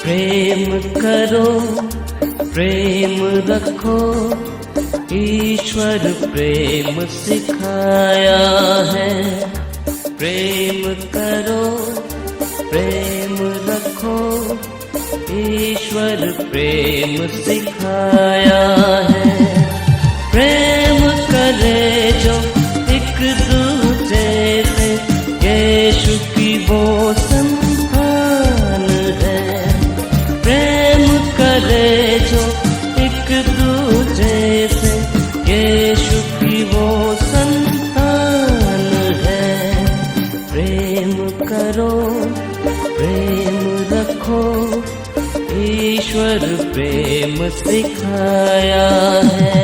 प्रेम करो, प्रेम रखो, ईश्वर प्रेम सिखाया है। प्रेम करो, प्रेम रखो, ईश्वर प्रेम सिखाया है। प्रेम करे जो एक दूजे से, यीशु की वो संतान है। प्रेम करे जो एक दूजे से, यीशु की वो संतान है। प्रेम करो, प्रेम रखो, ईश्वर प्रेम सिखाया है।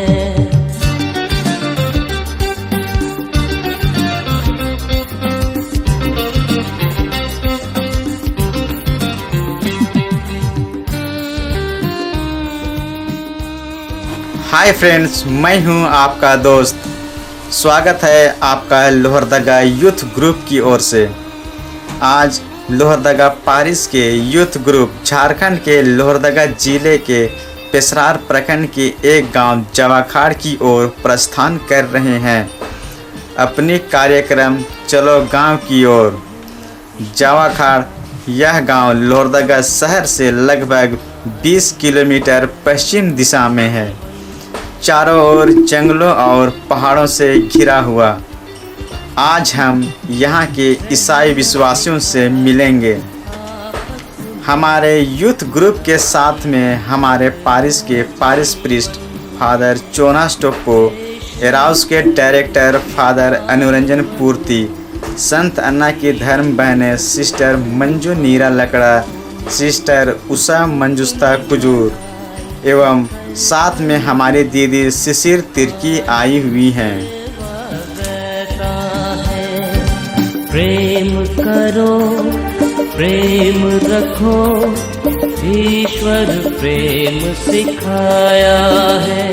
हाय फ्रेंड्स, मैं हूं आपका दोस्त। स्वागत है आपका लोहरदगा यूथ ग्रुप की ओर से। आज लोहरदगा पारिश के यूथ ग्रुप झारखंड के लोहरदगा जिले के पेशरार प्रखंड के एक गांव जवाखाड़ की ओर प्रस्थान कर रहे हैं। अपनी कार्यक्रम चलो गांव की ओर। जवाखाड़ यह गांव लोहरदगा शहर से लगभग 20 किलोमीटर पश्चिम दिशा में है। चारों ओर जंगलों और पहाड़ों से घिरा हुआ। आज हम यहाँ के ईसाई विश्वासियों से मिलेंगे। हमारे यूथ ग्रुप के साथ में हमारे पारिश के पारिश प्रीस्ट फादर चोनास टोप्पो, एराउस के डायरेक्टर फादर अनुरंजन पूर्ति, संत अन्ना की धर्म बहनें सिस्टर मंजू नीरा लकड़ा, सिस्टर उषा मंजुस्ता कुजूर एवं साथ में हमारी दीदी शिशिर तिर्की आई हुई हैं। प्रेम करो, प्रेम रखो, ईश्वर प्रेम सिखाया है।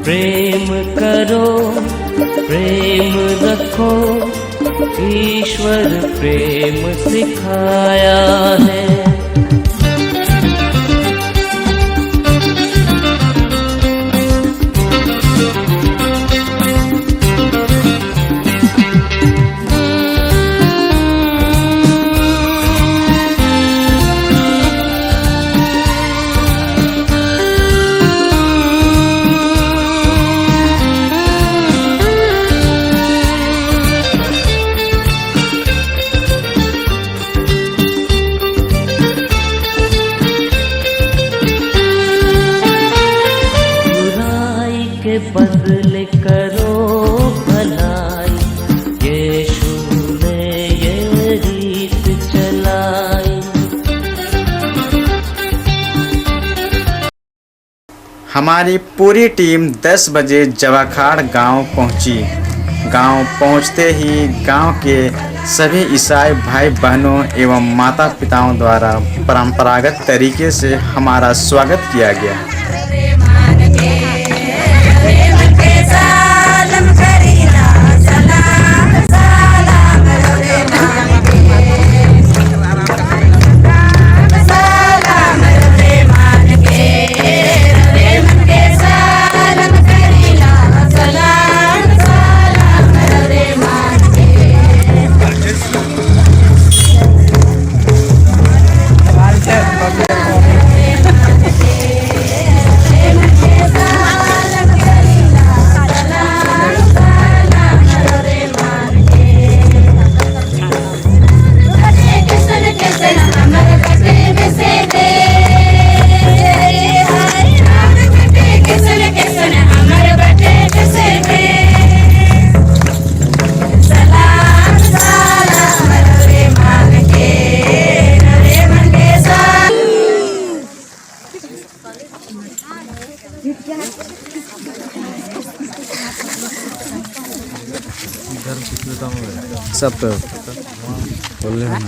प्रेम करो, प्रेम रखो, ईश्वर प्रेम सिखाया है। बदले करो भलाई, यीशु ने ये रीत चलाई। हमारी पूरी टीम 10 बजे जवाखाड़ गांव पहुंची। गांव पहुंचते ही गांव के सभी ईसाई भाई बहनों एवं माता पिताओं द्वारा परंपरागत तरीके से हमारा स्वागत किया गया। सब तो बोल रहे हैं ना।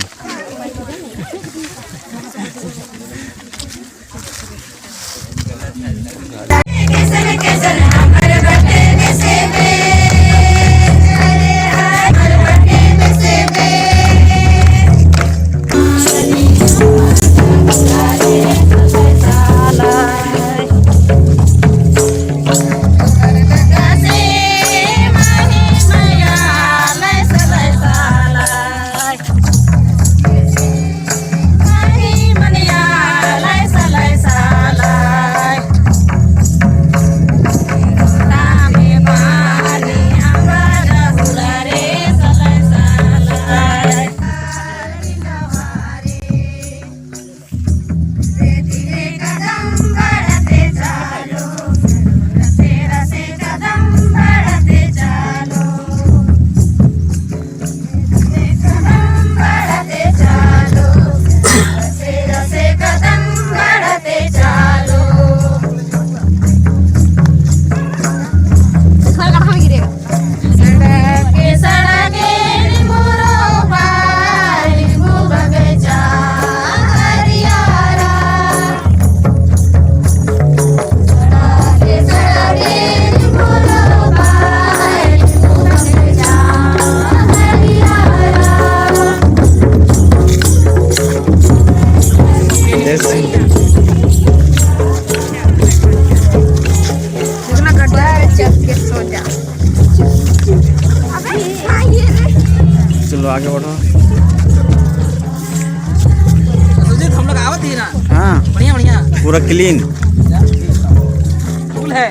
चलो आगे बढ़ो। हम लोग आवत ही ना। हाँ बढ़िया बढ़िया पूरा क्लीन फूल है।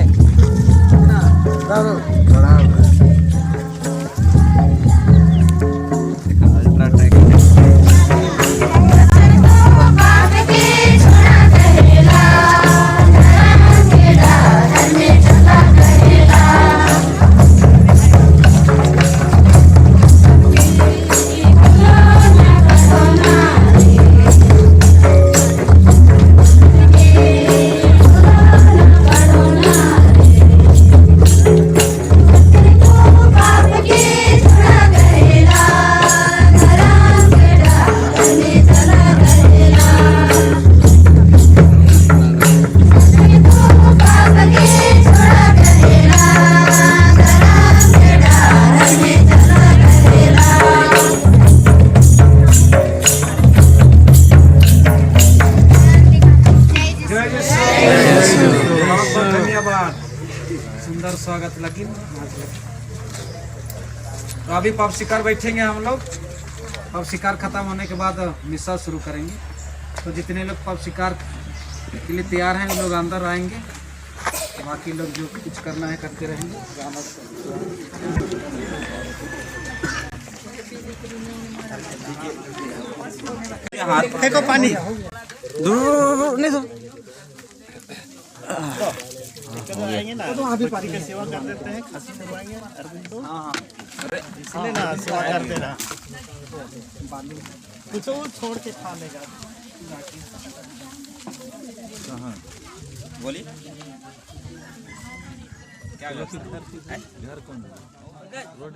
सुंदर स्वागत लगी। तो अभी पब शिकार बैठेंगे हम लोग। पब शिकार खत्म होने के बाद मिसा शुरू करेंगे। तो जितने लोग पब शिकार के लिए तैयार हैं वो लोग अंदर आएंगे, बाकी लोग जो कुछ करना है करते रहेंगे। देखो पानी दूर नहीं दो तो अभी पानी की सेवा कर देते हैं, खांसी करवाएंगे अरविंद को। हाँ इसलिए ना सेवा करते ना, कुछ वो छोड़ के खा लेगा। बोलिए क्या घर कौन रोड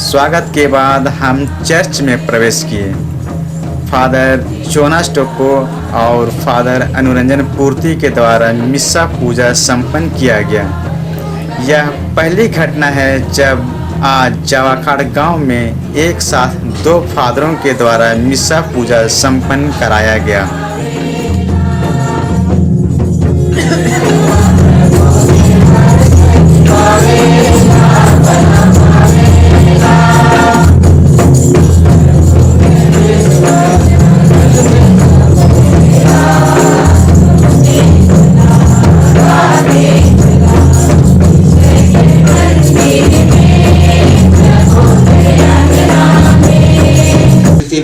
स्वागत के बाद हम चर्च में प्रवेश किए। फादर जोनास टोको और फादर अनुरंजन पूर्ति के द्वारा मिस्सा पूजा संपन्न किया गया। यह पहली घटना है जब आज जावाखाड़ गांव में एक साथ दो फादरों के द्वारा मिस्सा पूजा संपन्न कराया गया।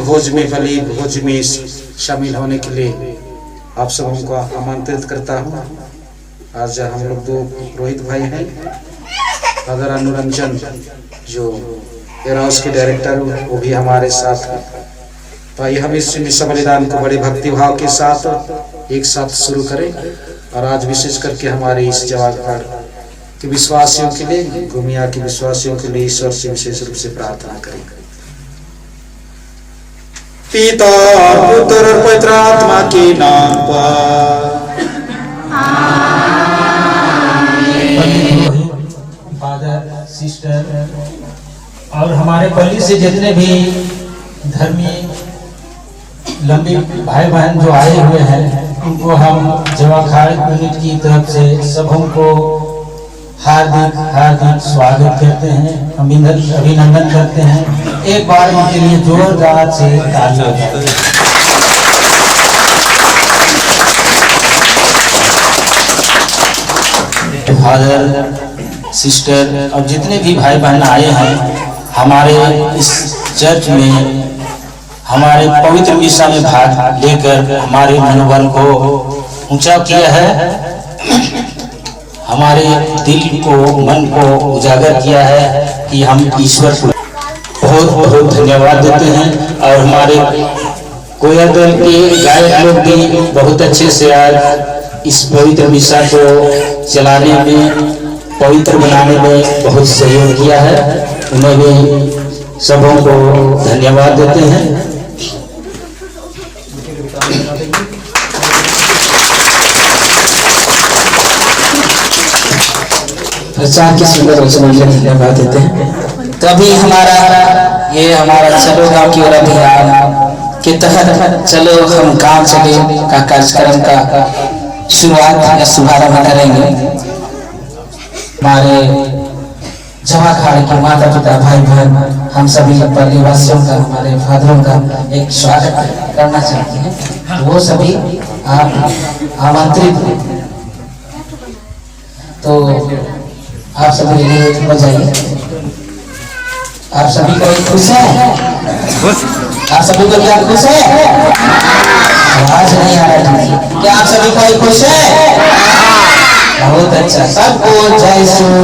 भोज में बलि भोज में शामिल होने के लिए आप सबों को आमंत्रित करता हूँ। आज हम लोग दो रोहित भाई हैं, फादर अनुरंजन जो एराउस के डायरेक्टर वो भी हमारे साथ हैं। तो आइए हम इस मिसा बलिदान को बड़े भक्ति भाव के साथ एक साथ शुरू करें। और आज विशेष करके हमारे इस जवाघाट के विश्वासियों के लिए, गुमिया के विश्वासियों के लिए ईश्वर से विशेष रूप से प्रार्थना करें। पिता पुत्र और पवित्र आत्मा के नाम पर फादर, सिस्टर और हमारे पल्ली से जितने भी धर्मी लंबी भाई बहन जो आए हुए हैं, उनको हम जवाखाड़ यूनिट की तरफ से सबों को हार्दिक हार्दिक स्वागत करते हैं, अभिनंदन करते हैं। एक बार उनके लिए जोरदार से तालियां बजाएं। फादर, सिस्टर और जितने भी भाई बहन आए हैं हमारे इस चर्च में हमारे पवित्र मिसा में भाग लेकर हमारे मनोबल को ऊंचा किया है, हमारे दिल को, मन को उजागर किया है कि हम ईश्वर को बहुत बहुत धन्यवाद देते हैं। और हमारे कोयल दल के गायक लोग भी बहुत अच्छे से आज इस पवित्र मिसा को चलाने में, पवित्र बनाने में बहुत सहयोग किया है। उन्हें भी सबों को धन्यवाद देते हैं। प्रचार की सुंदर रचना के धन्यवाद देते हैं। तभी हमारा चलो गांव की ओर अभियान के तहत चलो हम गांव चले का कार्यक्रम का शुरुआत या शुभारंभ करेंगे। हमारे जवाखाड़ के माता पिता, भाई बहन, हम सभी परिवासियों का, हमारे फादरों का एक स्वागत करना चाहते हैं। तो वो सभी आप आमंत्रित हैं। तो आप सभी हो जाइए। आप सभी को खुश है? आप सभी को क्या खुश है? आवाज नहीं आ रहा है। क्या आप सभी को खुश है? बहुत अच्छा। सबको जय श्री।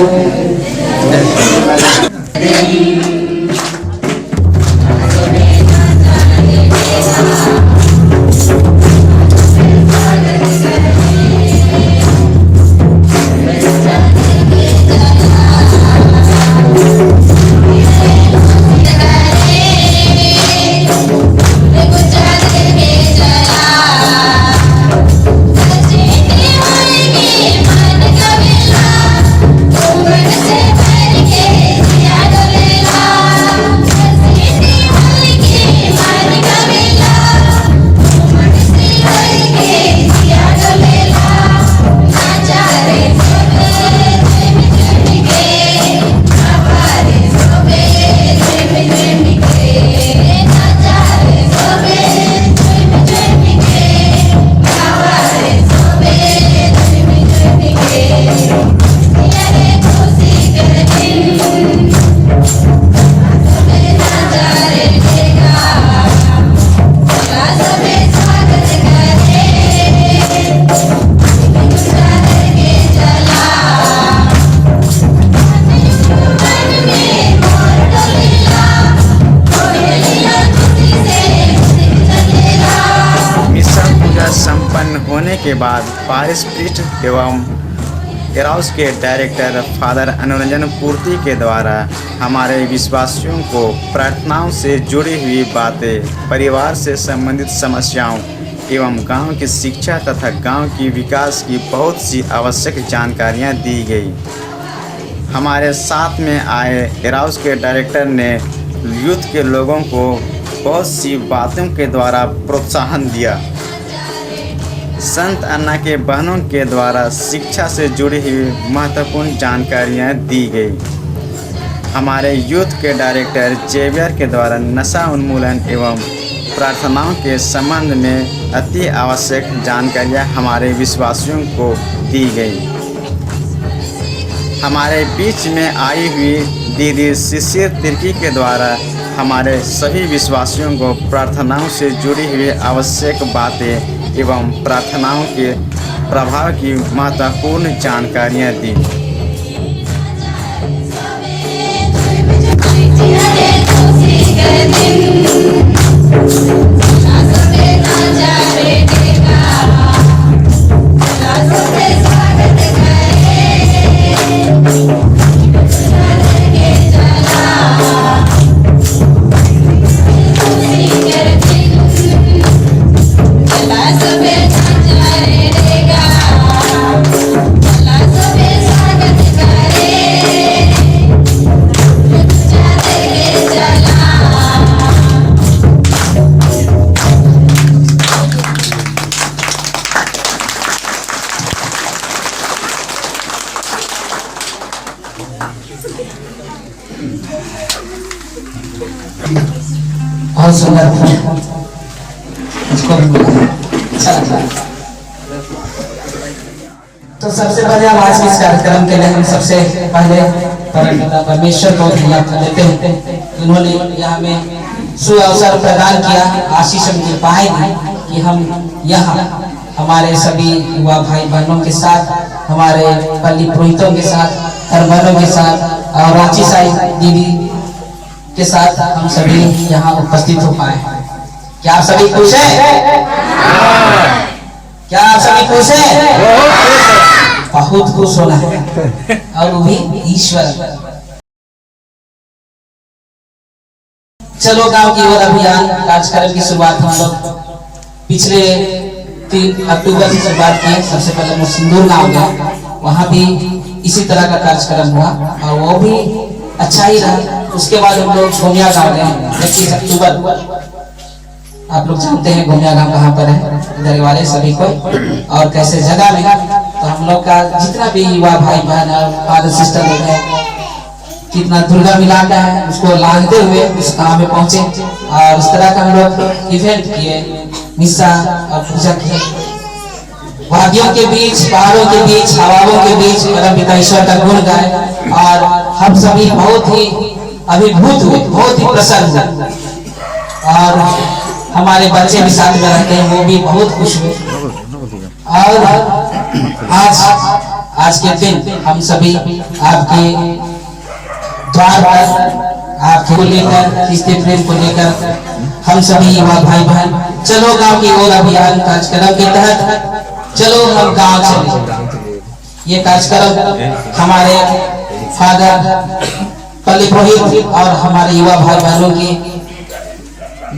होने के बाद पारिश पृष्ठ एवं एराउस के डायरेक्टर फादर अनुरंजन पूर्ति के द्वारा हमारे विश्वासियों को प्रार्थनाओं से जुड़ी हुई बातें, परिवार से संबंधित समस्याओं एवं गांव की शिक्षा तथा गांव की विकास की बहुत सी आवश्यक जानकारियां दी गई। हमारे साथ में आए एराउस के डायरेक्टर ने यूथ के लोगों को बहुत सी बातों के द्वारा प्रोत्साहन दिया। संत अन्ना के बहनों के द्वारा शिक्षा से जुड़ी हुई महत्वपूर्ण जानकारियां दी गई। हमारे यूथ के डायरेक्टर जेवियर के द्वारा नशा उन्मूलन एवं प्रार्थनाओं के संबंध में अति आवश्यक जानकारियां हमारे विश्वासियों को दी गई। हमारे बीच में आई हुई दीदी शिशिर तिर्की के द्वारा हमारे सभी विश्वासियों को प्रार्थनाओं से जुड़ी हुई आवश्यक बातें एवं प्रार्थनाओं के प्रभाव की महत्वपूर्ण जानकारियाँ दी। इसको अच्छा। तो सबसे पहले हम आज इस कार्यक्रम के लिए हम सबसे पहले परमेश्वर को धन्यवाद देते हैं। उन्होंने यहाँ में सुअवसर प्रदान किया, आशीष मिल पाएगी कि हम यहाँ हमारे सभी युवा भाई बहनों के साथ, हमारे पल्ली पुरोहितों के साथ, हरबनों के साथ और रांची साई दीदी के साथ हम सभी यहाँ उपस्थित हो पाए। क्या आप सभी खुश हैं? क्या आप सभी खुश हैं? बहुत खुश होना है, और वो भी ईश्वर। चलो गांव की ओर अभियान कार्यक्रम की शुरुआत हम लोग पिछले 3 अक्टूबर से शुरुआत की। सबसे पहले मैं सिंदूर गांव गया, वहाँ भी इसी तरह का कार्यक्रम हुआ और वो भी अच्छा ही रहा। उसके बाद हम लोग घोमिया गांव गए 21 अक्टूबर। आप लोग जानते हैं घोमिया गांव कहाँ पर है, इधर वाले सभी को, और कैसे जगह में। तो हम लोग का जितना भी युवा भाई बहन और फादर सिस्टर लोग हैं, कितना दुर्गा मिलाता है उसको लांघते हुए उस गांव में पहुंचे और इस तरह का हम लोग इवेंट किए, मिस्सा और पूजा किए। वादियों के बीच, पहाड़ों के बीच, हवाओं के बीच परम पिता ईश्वर का गुण गाए और हम सभी बहुत ही अभिभूत हुए, बहुत ही प्रसन्न हुए। और हमारे बच्चे भी साथ में रहते हैं, वो भी बहुत खुश हुए। और आज के दिन हम सभी आपके द्वार पर, आपको लेकर, रिश्ते प्रेम को लेकर हम सभी युवा भाई बहन चलो गांव की ओर अभियान कार्यक्रम के तहत चलो हम गांव चले। ये कार्यक्रम हमारे फादर पल्ली पुरोहित और हमारे युवा भाई बहनों की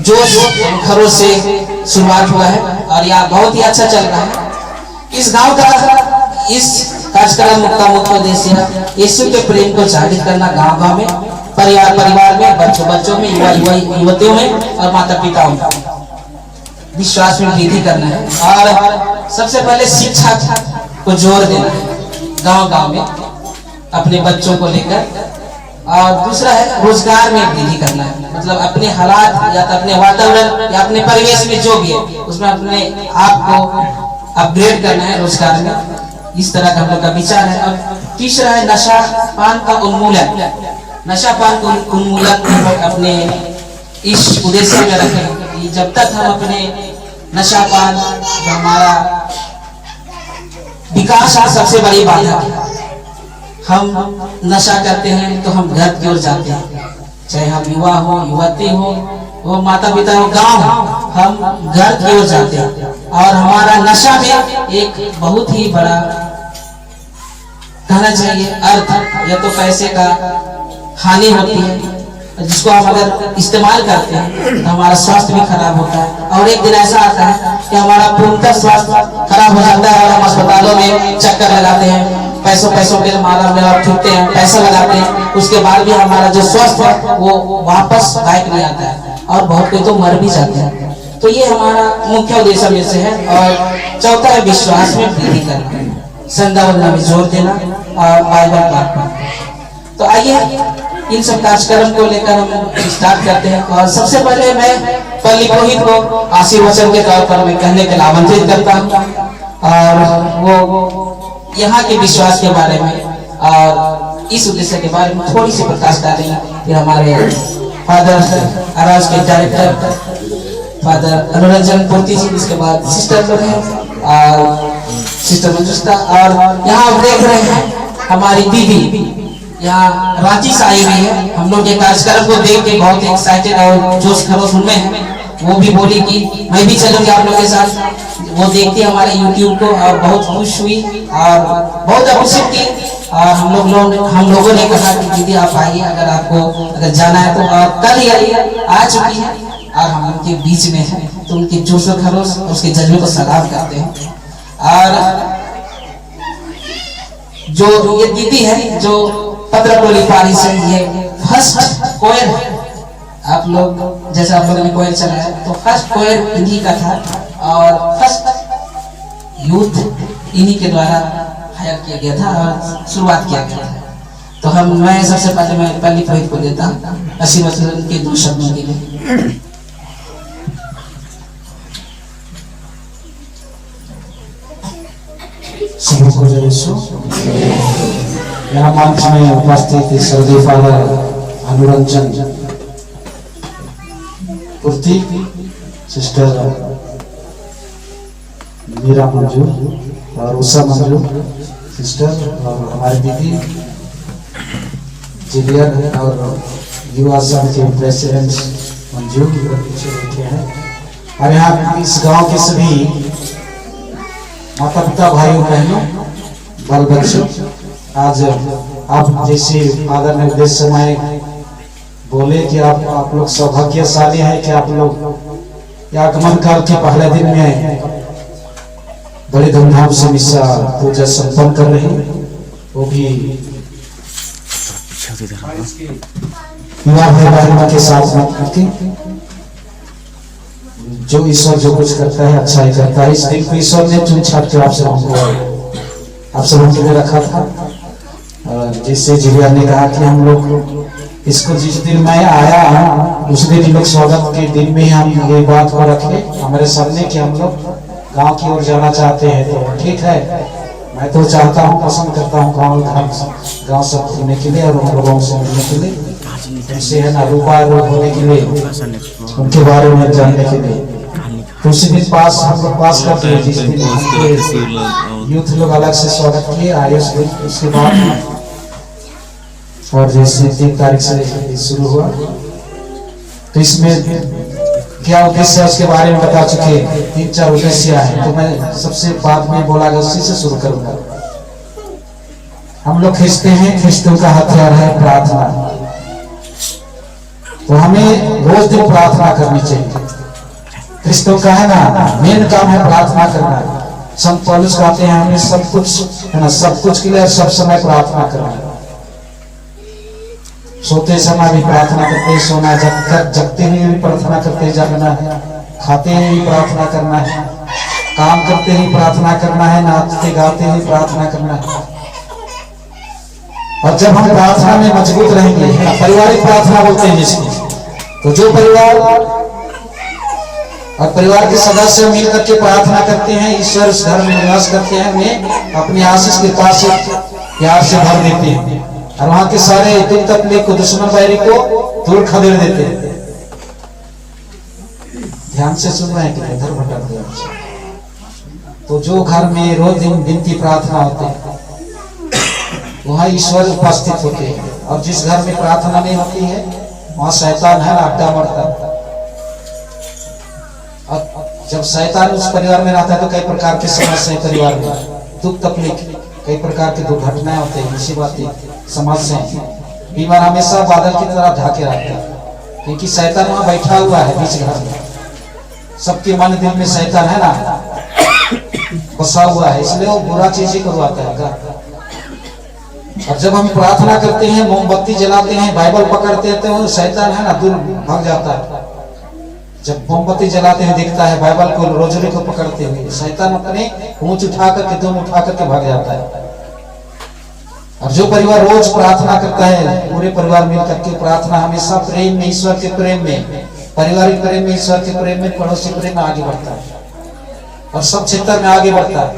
जोश खरोश से शुरुआत हुआ है और यह बहुत ही अच्छा चल रहा है। इस गांव का इस कार्यक्रम का मुख्य उद्देश्य यीशु के प्रेम को जाहिर करना, गांव गांव में, परिवार में, बच्चों में, युवतियों में और माता पिताओं में विश्वास में वृद्धि करना है। और सबसे पहले शिक्षा को जोर देना है गांव गांव में अपने बच्चों को लेकर। और दूसरा है रोजगार में वृद्धि करना है, मतलब अपने हालात या तो अपने वातावरण या अपने परिवेश में जो भी है उसमें अपने आप को अपग्रेड करना है रोजगार में। इस तरह का हम लोग का विचार है। और तीसरा है नशा पान का उन्मूलन। नशा पान का उन्मूलन हम लोग अपने इस उद्देश्य में रखें कि जब तक हम अपने नशा पान, जो हमारा विकास की सबसे बड़ी बाधा है, हम नशा करते हैं तो हम घर की ओर जाते हैं, चाहे हम युवा हो, युवती हो, वो माता पिता हो, गांव हो, हम घर की ओर जाते हैं। और हमारा नशा में एक बहुत ही बड़ा कहना चाहिए अर्थ, या तो पैसे का हानि होती है, जिसको हम अगर इस्तेमाल करते हैं तो हमारा स्वास्थ्य भी खराब होता है। और एक दिन ऐसा आता है कि हमारा पूर्णतः स्वास्थ्य खराब हो जाता है और हम अस्पतालों में चक्कर लगाते हैं, पैसों के मारा में फिरते हैं, पैसा लगाते हैं, उसके बाद भी हमारा जो स्वास्थ्य है वो वापस बाइक नहीं आता है और बहुत कोई तो मर भी जाते हैं। तो ये हमारा मुख्य उद्देश्य में से है। और चौथा है विश्वास में वृद्धि करना, संध्या वंदना में जोर देना और बाइबल पढ़ना। तो आइए इन सब कार्यक्रम को लेकर हम स्टार्ट करते हैं। और सबसे पहले मैं पल्ली पुरोहित को आशीर्वचन के तौर पर मैं कहने के लिए आमंत्रित करता हूँ और वो यहाँ के विश्वास के बारे में और इस उद्देश्य के बारे में थोड़ी सी प्रकाश डालेंगे। फिर हमारे फादर आराज के डायरेक्टर फादर अनुरंजन पूर्ति जी, इसके बाद सिस्टर लोग हैं और सिस्टर मंजुष्टा, और यहाँ आप देख रहे हैं हमारी दीदी यहाँ रांची से आई हुई है। हम लोग ये कार्यक्रम को देख के बहुत एक्साइटेड और जोश खरोश उनमें है। वो भी बोली कि मैं भी चलूंगी आप लोगों के साथ। वो देखती हमारे YouTube को और बहुत खुश हुई और बहुत अप्रिशिएट की। और हम लोगों ने कहा कि दीदी आप आइए, अगर जाना है तो। और कल ही आ चुकी है और हम उनके बीच में है, तो उनके जोश खरोश और उसके जज्बे को सलाम करते हैं। और जो ये दीदी है जो पत्रकोली पारी से, ये फर्स्ट कोयर है। आप लोग जैसा आप लोगों ने कोयर चलाया तो फर्स्ट कोयर इन्हीं का था और फर्स्ट यूथ इन्हीं के द्वारा हायर किया गया था और शुरुआत किया गया था। तो मैं सबसे पहले मैं पल्ली पुरोहित को देता आशीर्वचन के 2 शब्दों के लिए। शुभ गुजर सो यहाँ मंच में उपस्थित सर्दी फादर अनुरंजन पूर्ति, सिस्टर मीरा मंजू और उषा मंजू सिस्टर, और हमारी दीदी जिलियन और युवा संघ के प्रेसिडेंट मंजू पीछे बैठे हैं। और यहाँ इस गांव के सभी माता पिता भाइयों बहनों बाल बच्चों, आज आप जैसे फादर ने उद्देश्य समय बोले कि आप लोग सौभाग्यशाली हैं कि आप लोग आगमन काल के पहले दिन में बड़े धूमधाम से मिस्सा पूजा संपन्न कर रहे हैं, वो भी युवा भाई बहनों के साथ करके। जो ईश्वर जो कुछ करता है अच्छा ही करता है। इस दिन को ईश्वर ने चुन छाट के आप सबों के लिए रखा था। जिससे जिलिया ने कहा कि हम लोग इसको जिस दिन मैं आया हूँ उस दिन लोग स्वागत के दिन में हम ये बात को रखे हमारे सामने कि हम लोग गांव की ओर जाना चाहते हैं। तो ठीक है, मैं तो चाहता हूँ, पसंद करता हूँ गाँव सब घूमने के लिए और उन लोगों से मिलने के लिए, इससे है ना रूपा रूप होने के लिए, उनके बारे में जानने के लिए। तो उसी दिन पास हम लोग पास करते हैं, जिस दिन यूथ लोग अलग से स्वागत किए आए उसके बाद, और जैसे 3 तारीख से शुरू हुआ। तो इसमें क्या उद्देश्य है उसके बारे में बता चुके, 3-4 उद्देश्य है। तो मैं सबसे बाद में बोला गया उसी से शुरू करूंगा। हम लोग खींचते हैं, खींचते का हथियार है प्रार्थना। तो हमें रोज दिन प्रार्थना करनी चाहिए। क्रिस्तों का है ना मेन काम है प्रार्थना करना। संत पौलुस कहते हैं हमें सब कुछ है ना, सब कुछ के लिए सब समय प्रार्थना करना। सोते समय भी प्रार्थना करते सोना, जगते हुए भी प्रार्थना करते जागना है, खाते हुए भी प्रार्थना करना है, काम करते ही प्रार्थना करना है, नाचते गाते हुए प्रार्थना करना है। और जब हम प्रार्थना में मजबूत रहेंगे, पारिवारिक प्रार्थना बोलते हैं जिसको, तो जो परिवार और परिवार के सदस्य मिल करके प्रार्थना करते हैं, ईश्वर उस घर में निवास करते हैं, उन्हें अपनी आशीष के पास से प्यार से भर देते हैं और वहां के सारे दुख तकलीफ को, दुश्मन बैरी को दूर खदेड़ देते हैं। ध्यान से सुन रहे हैं कि इधर भटक गया। तो जो घर में रोज दिन विनती प्रार्थना होते हैं वहां ईश्वर उपस्थित होते हैं, और जिस घर में प्रार्थना नहीं होती है वहां शैतान है अड्डा मरता है। और जब शैतान उस परिवार में रहता है तो कई प्रकार की समस्याएं परिवार में, दुख तकलीफ, कई प्रकार की दुर्घटनाएं होती है, मुसीबतें, समस्याएं। बीमार हमेशा बादल की तरह ढाके रहता है, क्योंकि शैतान वहां बैठा हुआ है बीच घर में। सबके मन दिल में शैतान है ना बसा हुआ है, इसलिए वो बुरा चीजें करवाता है। और जब हम प्रार्थना करते हैं, मोमबत्ती जलाते हैं, बाइबल पकड़ते हैं, तो शैतान है ना दूर भाग जाता है। जब मोमबत्ती जलाते हुए दिखता है, बाइबल को, रोजरी को पकड़ते हुए, शैतान अपने पूंछ उठा करके, दुम उठा करके भाग जाता है। और जो परिवार रोज प्रार्थना करता है, पूरे परिवार मिल करके प्रार्थना, हमेशा प्रेम में, ईश्वर के प्रेम में, पारिवारिक प्रेम में, ईश्वर के प्रेम में, पड़ोसी प्रेम में आगे बढ़ता है और सब क्षेत्र में आगे बढ़ता है।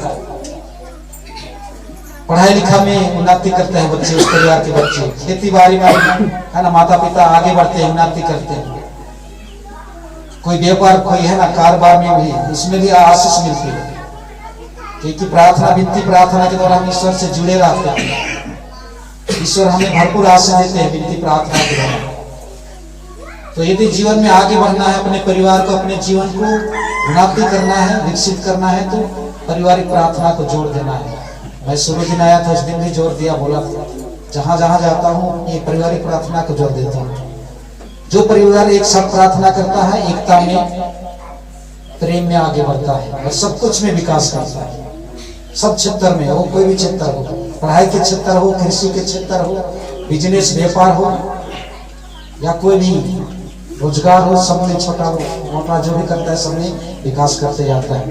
पढ़ाई लिखा में उन्नति करते हैं बच्चे, उस परिवार के बच्चे, खेती बाड़ी में है ना माता पिता आगे बढ़ते हैं, उन्नति करते हैं। कोई व्यापार, कोई है ना कारोबार में भी, उसमें भी आशीष मिलती है, क्योंकि प्रार्थना, विनती प्रार्थना के द्वारा हम ईश्वर से जुड़े रहते हैं। ईश्वर हमें भरपूर आशीष देते हैं विनती प्रार्थना के द्वारा। तो यदि जीवन में आगे बढ़ना है, अपने परिवार को, अपने जीवन को उन्नति करना है, विकसित करना है, तो पारिवारिक प्रार्थना को जोड़ देना है। मैं शुरू दिन आया था, उस दिन भी जोर दिया, बोला जहां जहां जाता हूँ ये पारिवारिक प्रार्थना को जोड़ देता हूँ। जो परिवार एक साथ प्रार्थना करता है, एकता में, प्रेम में आगे बढ़ता है और सब कुछ में विकास करता है। सब क्षेत्र में हो, कोई भी क्षेत्र हो, पढ़ाई के क्षेत्र हो, कृषि के क्षेत्र हो, बिजनेस व्यापार हो, या कोई भी रोजगार हो, सब में छोटा हो मोटा जो भी करता है सब में विकास करते जाता है।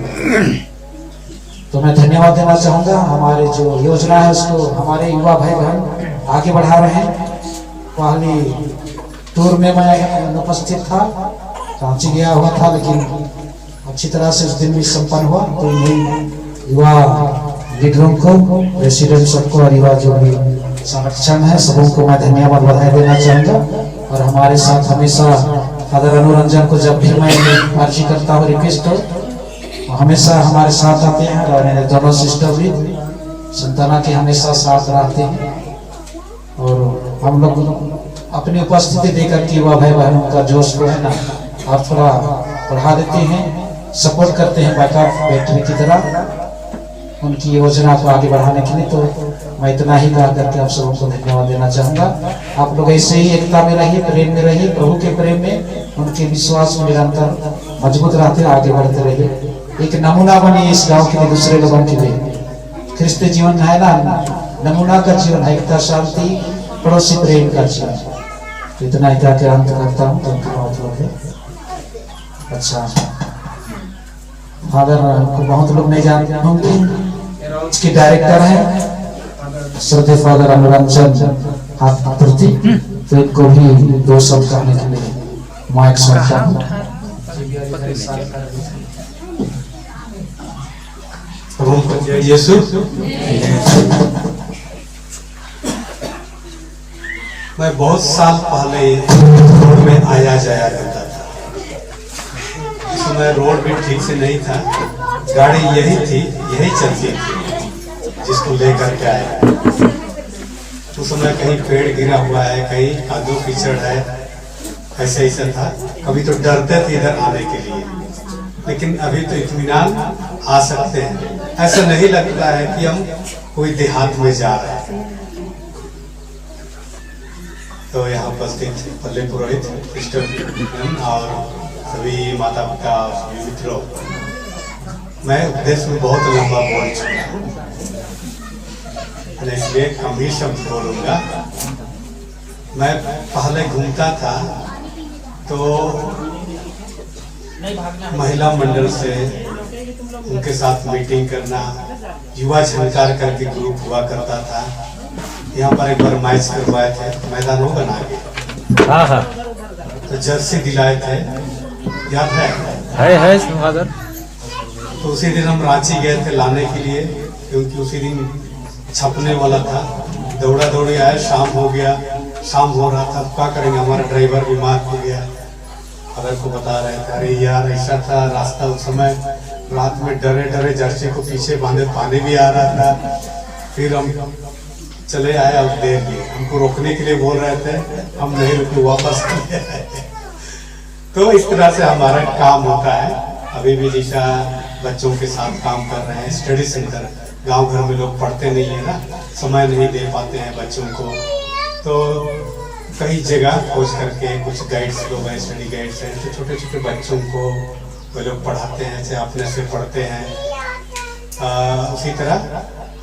तो मैं धन्यवाद देना चाहूंगा। हमारे जो योजना है उसको हमारे युवा भाई बहन आगे बढ़ा रहे हैं। पहली टूर में मैं उपस्थित था, रांची गया हुआ था, लेकिन अच्छी तरह से उस दिन भी संपन्न हुआ। तो युवा लीडरों को, प्रेसिडेंट सबको और युवा जो भी संरक्षण है सबों को मैं धन्यवाद बधाई देना चाहूँगा। और हमारे साथ हमेशा फादर अनुरंजन को जब भी मैं अर्जी करता हूँ, रिक्वेस्ट हो, हमेशा हमारे साथ आते हैं और मेरे दोनों सिस्टर भी संताना के हमेशा साथ रहते हैं। और हम लोग अपनी उपस्थिति देकर के युवा भाई बहनों का जोश को है ना आप थोड़ा बढ़ा देते हैं, सपोर्ट करते हैं बैकअप बैटरी की तरह उनकी योजना को आगे बढ़ाने के लिए। तो मैं इतना ही कहा करके आप सबों को धन्यवाद देना चाहूँगा। आप लोग ऐसे ही एकता में रहिए, प्रेम में रहिए, प्रभु के प्रेम में, उनके विश्वास में निरंतर मजबूत रहते आगे बढ़ते रहिए। एक नमूना बनिए इस गाँव के लिए, दूसरे लोगों के लिए। ख्रिस्त जीवन है ना, नमूना का जीवन है, एकता शांति पड़ोसी प्रेम का जीवन। इतना ही कह के अंत करता हूँ। अच्छा, फादर को बहुत लोग नहीं जानते होंगे, इसके डायरेक्टर हैं श्रद्धेय फादर अनुरंजन हाथ प्रति, तो इनको भी दो शब्द कहने के लिए माइक सौंपता हूँ। यीशु मैं बहुत साल पहले रोड में आया जाया करता था। उस समय रोड भी ठीक से नहीं था, गाड़ी यही थी, यही चलती थी जिसको लेकर के आया। उस समय कहीं पेड़ गिरा हुआ है, कहीं कादो कीचड़ है, ऐसे ऐसा था। कभी तो डरते थे इधर आने के लिए, लेकिन अभी तो इत्मीनान आ सकते हैं। ऐसा नहीं लगता है कि हम कोई देहात में जा रहे हैं। तो यहाँ उपस्थित पल्ले पुरोहित, सिस्टर और सभी माता पिता सभी मित्रों, मैं उपदेश में बहुत लंबा बोल चुका हूँ, इसलिए कम ही शब्द बोलूँगा। मैं पहले घूमता था तो महिला मंडल से उनके साथ मीटिंग करना, युवा झंकार करके ग्रुप हुआ करता था। यहाँ पर एक बार मैच करवाए थे, मैदान होगा ना आगे, हाँ तो जर्सी दिलाए थे, याद है फादर। तो उसी दिन हम रांची गए थे लाने के लिए, क्योंकि उसी दिन छपने वाला था। दौड़ा दौड़ी आया, शाम हो गया, शाम हो रहा था, क्या करेंगे, हमारा ड्राइवर बीमार हो गया। फादर को बता रहे थे, अरे यार ऐसा था रास्ता, उस समय रात में डरे डरे जर्सी को पीछे बांधे, पानी भी आ रहा था। फिर हम चले आए, अब देर लिए, हमको रोकने के लिए बोल रहे थे, हम नहीं रुके, वापस चले आए। तो इस तरह से हमारा काम होता है। अभी भी जैसा बच्चों के साथ काम कर रहे हैं, स्टडी सेंटर, गांव घर में लोग पढ़ते नहीं है ना, समय नहीं दे पाते हैं बच्चों को, तो कई जगह खोज करके कुछ गाइड्स लोग हैं, स्टडी गाइड्स हैं, तो छोटे छोटे बच्चों को वो लोग पढ़ाते हैं, ऐसे अपने से पढ़ते हैं। उसी तरह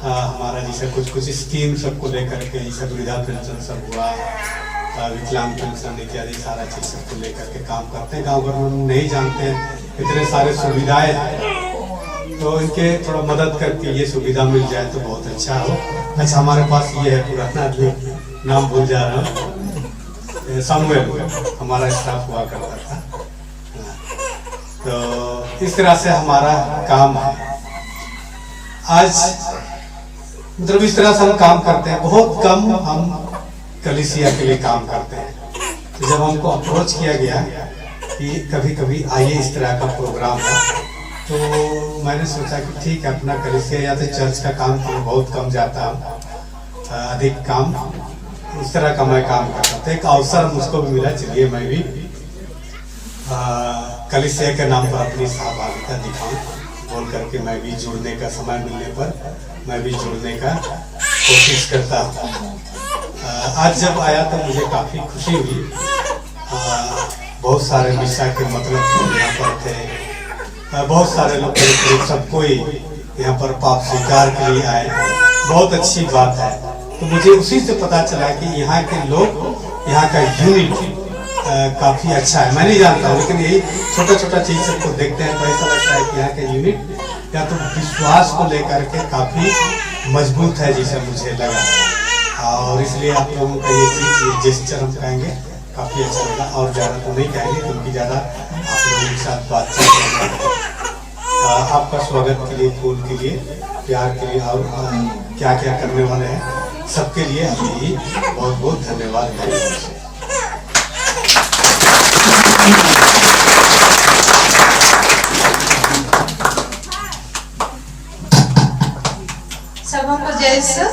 हमारा जैसे कुछ स्कीम सबको लेकर के, जैसे वृद्धा पेंशन सब हुआ, विकलांग पेंशन इत्यादि सारा चीज सबको लेकर के काम करते हैं। गाँव घर में नहीं जानते हैं, इतने सारे सुविधाएं हैं, तो इनके थोड़ा मदद करके ये सुविधा मिल जाए तो बहुत अच्छा हो। अच्छा, हमारे पास ये है पुराना आदमी, नाम भूल जा रहा हूँ, सामुएल हमारा स्टाफ हुआ करता था। तो इस तरह से हमारा काम है। आज मतलब इस तरह से हम काम करते हैं, बहुत कम हम कलीसिया के लिए काम करते हैं। तो जब हमको अप्रोच किया गया कि कभी कभी आइए इस तरह का प्रोग्राम हो, तो मैंने सोचा कि ठीक है, अपना कलीसिया या तो चर्च का काम तो बहुत कम जाता हूँ, अधिक काम उस तरह का मैं काम करता था। एक अवसर मुझको भी मिला, चलिए मैं भी कलीसिया के नाम पर अपनी सहभागिता दिखाऊं, बोल करके मैं भी जुड़ने का समय मिलने पर मैं भी जुड़ने का कोशिश करता हूँ। आज जब आया तो मुझे काफ़ी खुशी हुई। बहुत सारे मिशा के मतलब यहाँ पर थे, बहुत सारे लोग करीब सब कोई यहाँ पर पाप स्वीकार के लिए आए, बहुत अच्छी बात है। तो मुझे उसी से पता चला कि यहाँ के लोग, यहाँ का यूनिट काफ़ी अच्छा है। मैं नहीं जानता हूँ, लेकिन यही छोटा छोटा चीज़ सबको देखते हैं तो ऐसा लगता है कि यहाँ का यूनिट या तो विश्वास को लेकर के काफ़ी मजबूत है, जैसा मुझे लगा। और इसलिए आप लोगों का ये चीज़, ये जेस्चर हम कहेंगे काफ़ी अच्छा लगा। और ज़्यादा तो नहीं कहेंगे क्योंकि ज़्यादा आप लोगों के साथ बातचीत आपका स्वागत के लिए, फूल के लिए, प्यार के लिए और क्या क्या करने वाले हैं सबके लिए अभी बहुत बहुत धन्यवाद है। सबों को जय यीशु।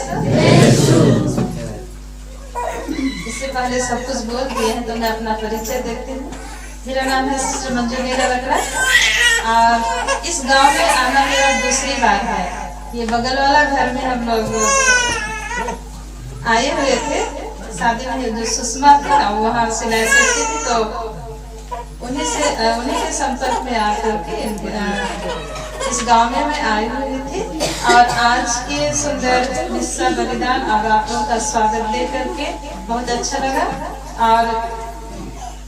इससे पहले सब कुछ बोल दिए हैं तो मैं अपना परिचय देती हूँ। मेरा नाम है सिस्टर मंजू नीला रकड़ा और इस गांव में आना मेरा दूसरी बार है। ये बगल वाला घर में हम लोग आए हुए थे, शादी में जो सुषमा थी ना वहाँ सिलाई सीखती थी, तो उन्हीं के संपर्क में आकर के इस गांव में मैं आई हुई थी और आज के सुंदर मिस्सा बलिदान और आप लोगों का स्वागत दे करके बहुत अच्छा लगा। और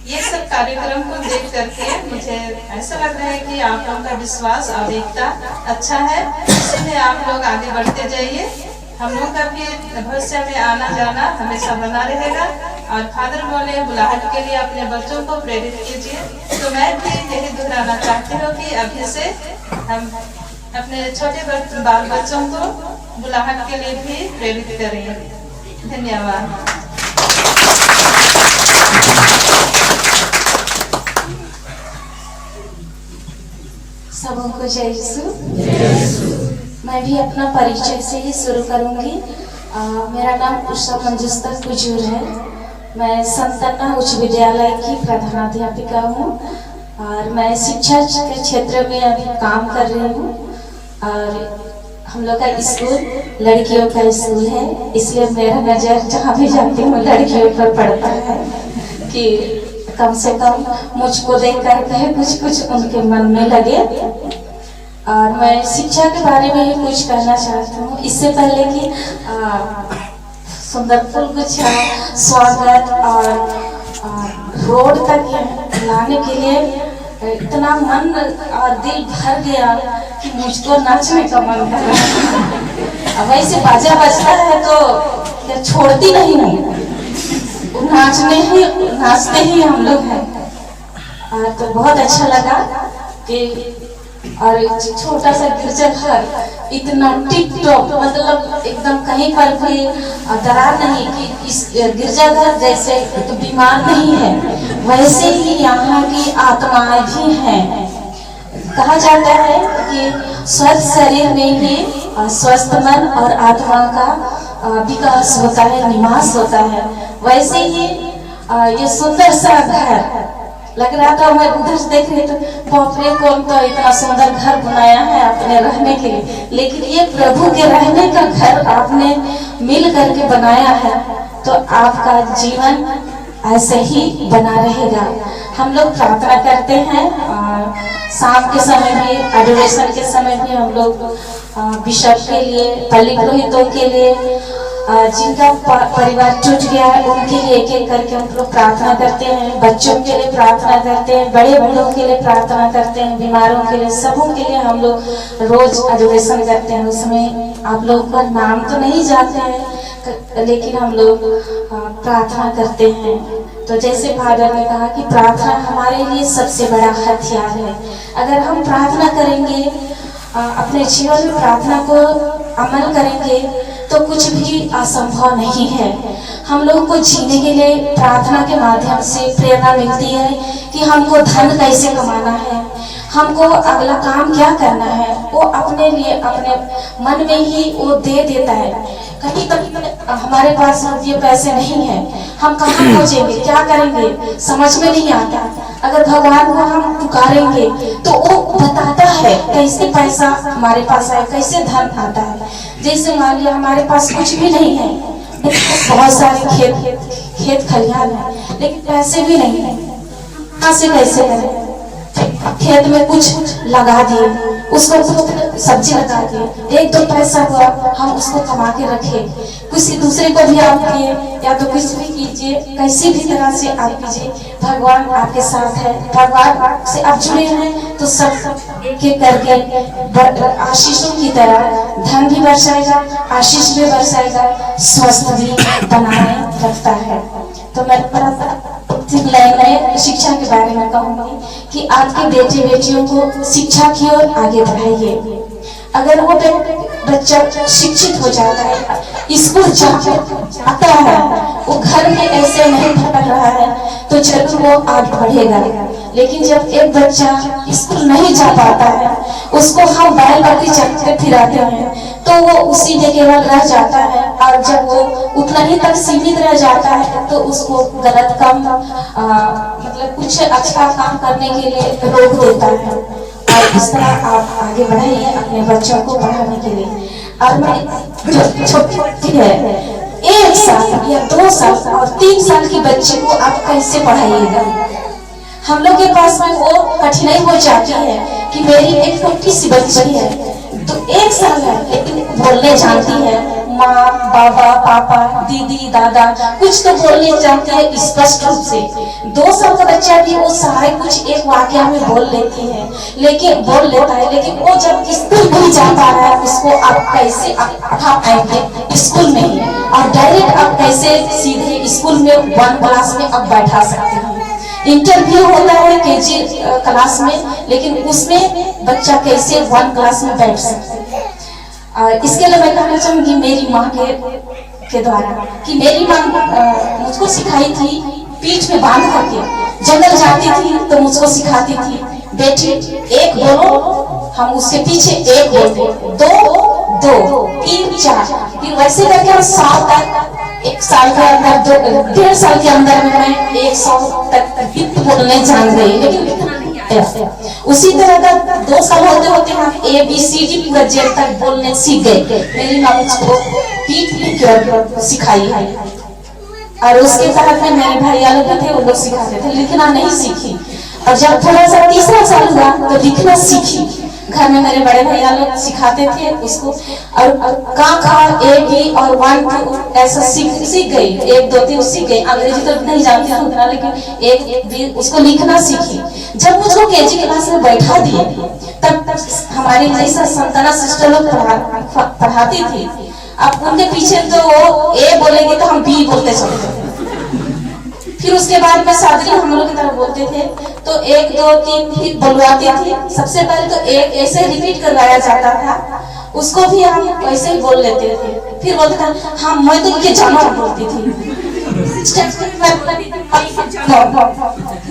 ये सब कार्यक्रम को देख करके मुझे ऐसा लग रहा है कि आप लोगों का विश्वास और एकता अच्छा है, इसलिए आप लोग आगे बढ़ते जाइए। हम लोग का भी भविष्य में आना जाना हमेशा बना रहेगा। और फादर बोले बुलाहट के लिए अपने बच्चों को प्रेरित कीजिए, तो मैं भी यही दोहराना चाहती हूँ कि अभी से हम अपने छोटे बाल बच्चों को बुलाहट के लिए भी प्रेरित करें। धन्यवाद। सबों को जय यीशु। मैं भी अपना परिचय से ही शुरू करूंगी। मेरा नाम उषा मंजुस्ता कुजूर है। मैं संतना उच्च विद्यालय की प्रधानाध्यापिका हूँ और मैं शिक्षा के क्षेत्र में अभी काम कर रही हूँ। और हम लोग का स्कूल लड़कियों का स्कूल है, इसलिए मेरा नज़र जहाँ भी जाती हूँ लड़कियों पर पड़ता है कि कम से कम मुझको देख कर कुछ उनके मन में लगे। और मैं शिक्षा के बारे में ही कुछ कहना चाहती हूँ। इससे पहले कि सुंदर फूल गुच्छा स्वागत और रोड तक लाने के लिए इतना मन और दिल भर गया कि मुझको नाचने का मन कर रहा है। अब वैसे बाजा बजता है तो क्या छोड़ती नहीं हूँ, नाचते ही हम लोग हैं। तो बहुत अच्छा लगा कि और छोटा सा गिरजाघर इतना टिप टॉप, मतलब एकदम कहीं पर भी दरार नहीं कि इस गिरजाघर जैसे तो बीमार नहीं है, वैसे ही यहाँ की आत्माएं भी हैं। कहा जाता है कि स्वस्थ शरीर में ही स्वस्थ मन और आत्मा का विकास होता है, निवास होता है। वैसे ही ये सुंदर सा घर लग रहा था। मैं उधर से देख रही तो बाप रे, कौन तो इतना सुंदर घर बनाया है अपने रहने के लिए, लेकिन ये प्रभु के रहने का घर आपने मिल करके बनाया है, तो आपका जीवन ऐसे ही बना रहेगा। हम लोग प्रार्थना करते हैं और शाम के समय भी, एडोरेशन के समय भी हम लोग बिशप के लिए, पल्ली पुरोहितों के लिए, जिनका परिवार टूट गया है उनके लिए एक एक करके हम लोग प्रार्थना करते हैं। बच्चों के लिए प्रार्थना करते हैं, बड़े बूढ़ों के लिए प्रार्थना करते हैं, बीमारों के लिए, सबों के लिए हम लोग रोज एडोरेशन करते हैं। उसमें आप लोगों का नाम तो नहीं जाते हैं, लेकिन हम लोग प्रार्थना करते हैं। तो जैसे फादर ने कहा कि प्रार्थना हमारे लिए सबसे बड़ा हथियार है। अगर हम प्रार्थना करेंगे, अपने जीवन में प्रार्थना को अमल करेंगे, तो कुछ भी असंभव नहीं है। हम लोगों को जीने के लिए प्रार्थना के माध्यम से प्रेरणा मिलती है कि हमको धन कैसे कमाना है, हमको अगला काम क्या करना है, वो अपने लिए अपने मन में ही वो दे देता है। कहीं हमारे पास ये पैसे नहीं है, हम कहाँ पहुँचेंगे, क्या करेंगे, समझ में नहीं आता। अगर भगवान को हम पुकारेंगे तो वो बताता है कैसे पैसा हमारे पास आए, कैसे धन आता है। जैसे मान लिया हमारे पास कुछ भी नहीं है, बहुत सारे खेत खलिहान है, लेकिन पैसे भी नहीं है, कहाँ से कैसे करें। खेत में कुछ लगा दिए, उसको सब्जी लगा दिए, एक दो पैसा हुआ, हम उसको कमा के रखे, किसी दूसरे को भी आप दिए या तो कुछ भी कीजिए, किसी भी तरह से आप कीजिए, भगवान आपके साथ है। भगवान से आप जुड़े हैं तो सब एक एक करके आशीषों की तरह धन भी बरसाएगा, आशीष भी बरसाएगा, स्वस्थ भी बनाए रखता है। तो मैं लाइन मैं शिक्षा के बारे में कहूँगी कि आपके बेटे बेटियों को शिक्षा की ओर आगे बढ़ाइए। अगर वो बच्चा शिक्षित हो जाता है, स्कूल जाता है, वो घर में ऐसे नहीं भटक रहा है तो जरूर वो आगे बढ़ेगा। लेकिन जब एक बच्चा स्कूल नहीं जा पाता है, उसको हम बैल बकरी चढ़ते फिराते हैं तो वो उसी में केवल रह जाता है, और जब वो उतना ही तक सीमित रह जाता है तो उसको गलत काम मतलब कुछ अच्छा काम करने के लिए रोक देता है। और इस तरह आप आगे बढ़ाइए अपने बच्चों को पढ़ाने के लिए। और मैं छोटी है 1 साल या 2 साल और 3 साल की बच्चे को आप कैसे पढ़ाइएगा? हम लोग के पास में वो कठिनाई हो जाती है कि मेरी एक छोटी सी बच्ची है तो 1 साल है लेकिन बोलने जानती है, माँ बाबा पापा दीदी दादा कुछ तो बोलने जानती है स्पष्ट रूप से। 2 साल का बच्चा भी वो सहाय कुछ एक वाक्य में बोल लेती है, लेकिन बोल लेता है, लेकिन वो जब स्कूल नहीं जा पा रहा है उसको आप कैसे पढ़ा पाएंगे स्कूल में ही, और डायरेक्ट आप कैसे सीधे स्कूल में 1 क्लास में आप बैठा सकते हैं। इंटरव्यू होता है केजी क्लास में, लेकिन उसमें बच्चा कैसे 1 क्लास में बैठ सकता है। इसके लिए मैं कहना चाहूंगी मेरी माँ के द्वारा कि मेरी माँ मुझको सिखाई थी, पीठ में बांध करके जंगल जाती थी तो मुझको सिखाती थी, बेटी 1 बोलो, हम उसके पीछे 1 बोलते, 2 2 3 4, फिर वैसे करके हम 100 तक, 1 साल के अंदर 1.5 साल के अंदर में मैं 100 तक बोलने जान गई, लेकिन इतना नहीं आया। उसी तरह का 2 साल होते होते हम ABCD पूरा जेल तक बोलने सीख गए। मेरी माँ मुझको पीठ सिखाई है, और उसके तहत में मेरे भैया लोग थे, वो लोग सिखाते थे, लिखना नहीं सीखी। और जब थोड़ा सा 3रा साल हुआ तो लिखना सीखी। घर में मेरे बड़े भैया लोग सिखाते थे उसको, और का खा A B और 1 2 ऐसा सीख गई, 1 2 3 सीख गई। अंग्रेजी तो नहीं जानती थी उतना, लेकिन 1 2 उसको लिखना सीखी। जब मुझको केजी क्लास में बैठा दिए तब हमारी जैसा संतना सिस्टर लोग पढ़ाती थी, अब उनके पीछे तो वो A बोलेगी तो हम B बोलते चलते थे। फिर उसके बाद में सादरी हम लोग की तरफ बोलते थे तो 1 2 3 फिर बुलवाती थी। सबसे पहले तो 1 ऐसे रिपीट करवाया जाता था, उसको भी हम वैसे ही बोल लेते थे। फिर बोलते थे हाँ मैं तो ये जाना बोलती थी।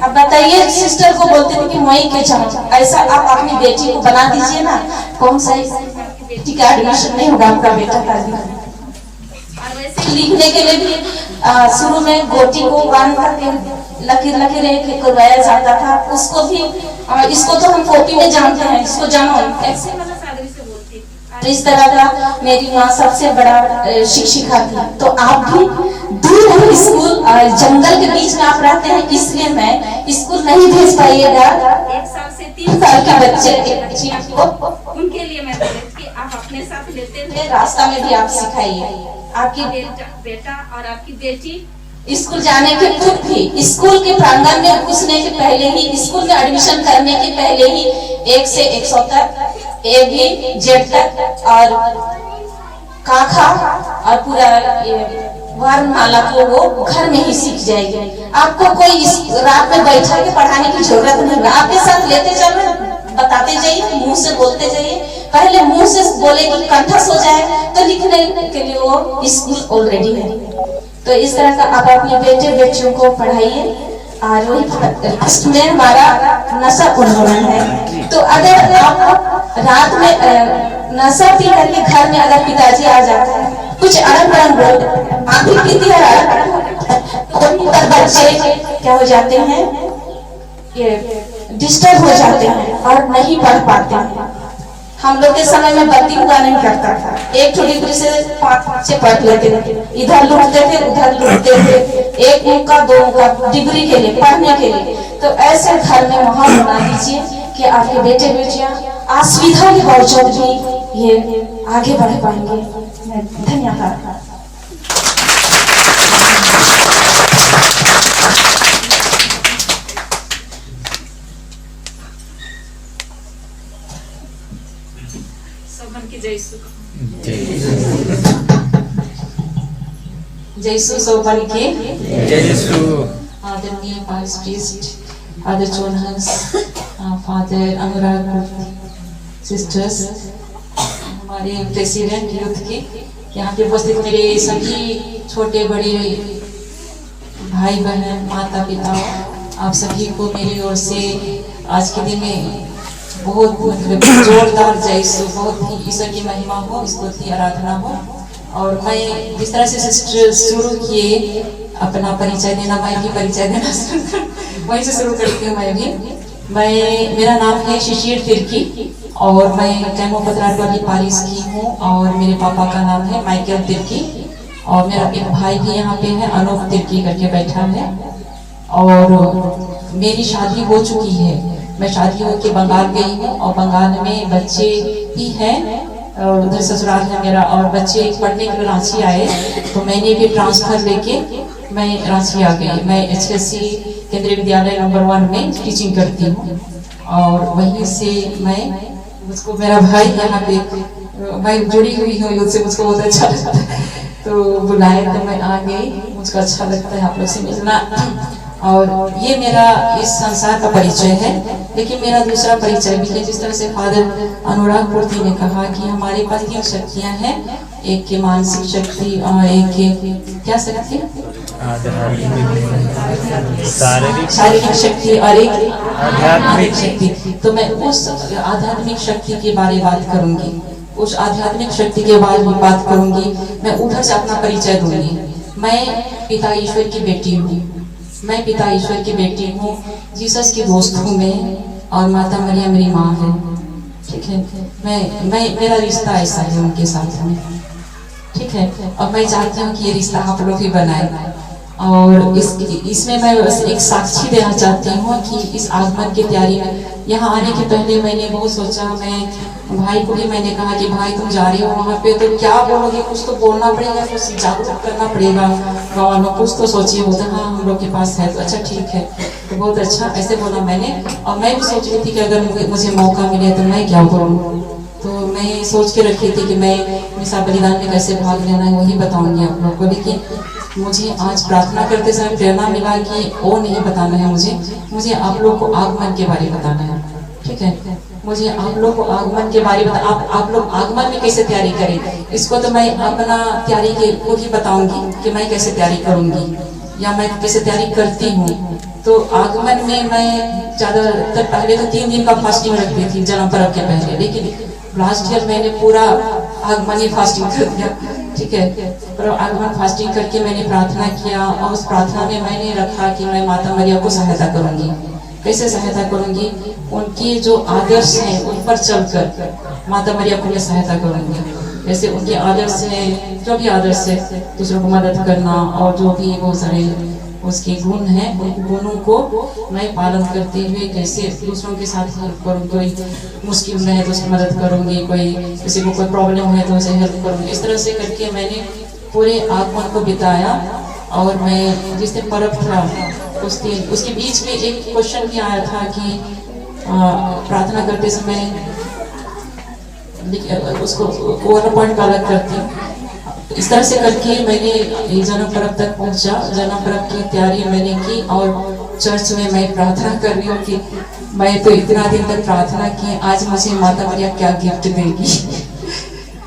अब बताइए सिस्टर को बोलते थे कि मैं के जाना। ऐसा आप अपनी बेटी को बना दीजिए ना, कौन सा बेटी का एडमिशन नहीं होगा आपका बेटा का। लिखने के लिए भी शुरू में गोटी को बांध करके लकीर एक करवाया जाता था, उसको भी इसको तो हम कॉपी में जानते हैं, इसको जानो ऐसे मतलब सादरी से बोलती। इस तरह का मेरी माँ सबसे बड़ा शिक्षिका थी। तो आप भी दूर स्कूल जंगल के बीच में आप रहते हैं, इसलिए मैं स्कूल नहीं भेज पाइएगा। 1 साल से 3 साल के बच्चे को उनके लिए मैं कि आप अपने साथ लेते हुए रास्ता में भी आप सिखाइए। आपकी बेटा और आपकी बेटी स्कूल जाने के खुद भी स्कूल के प्रांगण में घुसने के पहले ही, स्कूल में एडमिशन करने के पहले ही 1 से 100 तक A B Z तक और काखा और पूरा वर्णमाला को वो घर में ही सीख जाएगी। आपको कोई रात में बैठा के पढ़ाने की जरूरत नहीं है, आपके साथ लेते चलो, बताते जाइए, मुंह से बोलते जाइए। पहले मुंह से बोलेगी, कंठस्थ हो जाए तो लिखने के लिए वो स्कूल ऑलरेडी है। तो इस तरह का आप अपने बेटे बेटियों को पढ़ाइए। और वही लास्ट में हमारा नशा उन्मूलन है। तो अगर आप रात में नशा पी करके घर में अगर पिताजी आ जाते हैं, कुछ अड़ंग बड़ंग बोल आप भी पीती है, तो बच्चे क्या हो जाते हैं, ये डिस्टर्ब हो जाते हैं और नहीं पढ़ पाते हैं। हम लोग के समय में बत्ती हुआ नहीं करता था, 1 डिग्री से 5 से पढ़ लेते थे, इधर लुटते थे उधर लुटते थे, 1 का 2 का डिग्री के लिए पढ़ने के लिए। तो ऐसे घर में माहौल बना दीजिए कि आपके बेटे बेटियां असुविधा के बावजूद भी ये आगे बढ़ पाएंगे। धन्यवाद। जयसु सोबन के जयसु। आदरणीय वाइस प्रीस्ट फादर चोनहंस, फादर अनुराग, सिस्टर्स, हमारे प्रेसिडेंट यूथ के, यहाँ पे उपस्थित मेरे सभी छोटे बड़े भाई बहन, माता पिता, आप सभी को मेरी ओर से आज के दिन में बहुत मतलब जोरदार जय सो, बहुत ही ईश्वर की महिमा हो, स्तुति आराधना हो। और मैं जिस तरह से सिस्टर शुरू किए अपना परिचय देना, मैं भी परिचय देना शुरू कर, वहीं से शुरू करती हूँ मैं भी। मेरा नाम है शिशिर तिर्की और मैं कैमो पत्रार वाली पारिस की हूँ और मेरे पापा का नाम है माइकल तिर्की और मेरा एक भाई भी यहाँ पे है, अनूप तिर्की करके बैठा है। और मेरी शादी हो चुकी है, मैं शादी होके बंगाल गई हूँ और बंगाल में बच्चे भी हैं और उधर ससुराल है मेरा, और बच्चे पढ़ने के लिए रांची आए तो मैंने भी ट्रांसफर लेके मैं रांची आ गई। मैं HSC केंद्रीय विद्यालय नंबर 1 में टीचिंग करती हूँ और वहीं से मैं, मुझको मेरा भाई यहाँ पे, मैं जुड़ी हुई हूँ यूथ से, मुझको बहुत अच्छा लगता है तो बुलाए तो मैं आ गई, मुझको अच्छा लगता है आप लोग से मिलना। और ये मेरा इस संसार का परिचय है, लेकिन मेरा दूसरा परिचय भी है। जिस तरह से फादर अनुराग पूर्ति ने कहा कि हमारे पास 3 शक्तियाँ हैं, एक की मानसिक शक्ति और एक की क्या शक्ति, शारीरिक शक्ति और एक आध्यात्मिक शक्ति। तो मैं उस आध्यात्मिक शक्ति के बारे में बात करूंगी, उस आध्यात्मिक शक्ति के बारे में बात करूंगी। मैं उधर से अपना परिचय दूंगी। मैं पिता ईश्वर की बेटी हूँ, मैं पिता ईश्वर की बेटी हूँ, जीसस की दोस्त हूँ मैं, और माता मरिया मेरी माँ है। ठीक है, मैं मेरा रिश्ता ऐसा है उनके साथ में। ठीक है, और मैं चाहती हूँ कि ये रिश्ता आप लोग भी बनाए। और इसमें मैं बस एक साक्षी देना चाहती हूँ कि इस आगमन की तैयारी में यहाँ आने के पहले मैंने बहुत सोचा। मैं भाई को भी मैंने कहा कि भाई तुम जा रहे हो वहाँ पे तो क्या बोलोगे, कुछ तो बोलना पड़ेगा, कुछ जागरूक करना पड़ेगा गाँव में, कुछ तो सोचिए। होता हाँ हम लोग के पास है तो अच्छा ठीक है, तो बहुत अच्छा ऐसे बोला मैंने। और मैं भी सोच रही थी कि अगर मुझे मौका मिले तो मैं क्या करूँ, तो मैं सोच के रखी थी कि मैं मिसा बलिदान में कैसे भाग लेना है वही बताऊंगी आप लोग को। लेकिन मुझे आज प्रार्थना करते समय प्रेरणा मिला कि वो नहीं बताना है, मुझे आप लोग को आगमन के बारे में बताना है। ठीक है, मुझे आप लोग को आगमन के बारे में आप लोग आगमन में कैसे तैयारी करें, इसको तो मैं अपना तैयारी के को ही बताऊंगी कि मैं कैसे तैयारी करूंगी या मैं कैसे तैयारी करती हूँ। तो आगमन में मैं ज़्यादातर पहले तो 3 दिन का फास्टिंग रखती थी जन्म पर्व के पहले, लेकिन लास्ट ईयर मैंने पूरा आगमनी फास्टिंग कर दिया। ठीक है, पर आगमन फास्टिंग करके मैंने प्रार्थना किया और उस प्रार्थना में मैंने रखा कि मैं माता मरिया को सहायता करूंगी। कैसे सहायता करूंगी, उनके जो आदर्श हैं उन पर चलकर माता मरिया को मैं सहायता करूंगी। जैसे उनके आदर्श है, जो भी आदर्श है, दूसरों को मदद करना और जो भी बहुत सारे उसके गुण हैं, उन गुणों को मैं पालन करते हुए कैसे दूसरों के साथ हेल्प करूँ। कोई मुश्किल में है तो उसकी मदद करूँगी, कोई किसी को कोई प्रॉब्लम है तो उसे हेल्प करूँगी। इस तरह से करके मैंने पूरे आगमन को बिताया। और मैं जिस दिन पर्व था उस दिन उसके बीच में एक क्वेश्चन भी आया था कि प्रार्थना करते समय उसको ओवर पॉइंट अलग करती हूँ। इस तरह से करके मैंने जन्म पर्व तक पहुंचा। जन्म पर्व की तैयारी मैंने की और चर्च में मैं प्रार्थना कर रही हूँ कि मैं तो इतना दिन तक प्रार्थना की, आज मुझे माता मरिया क्या गिफ्ट देगी।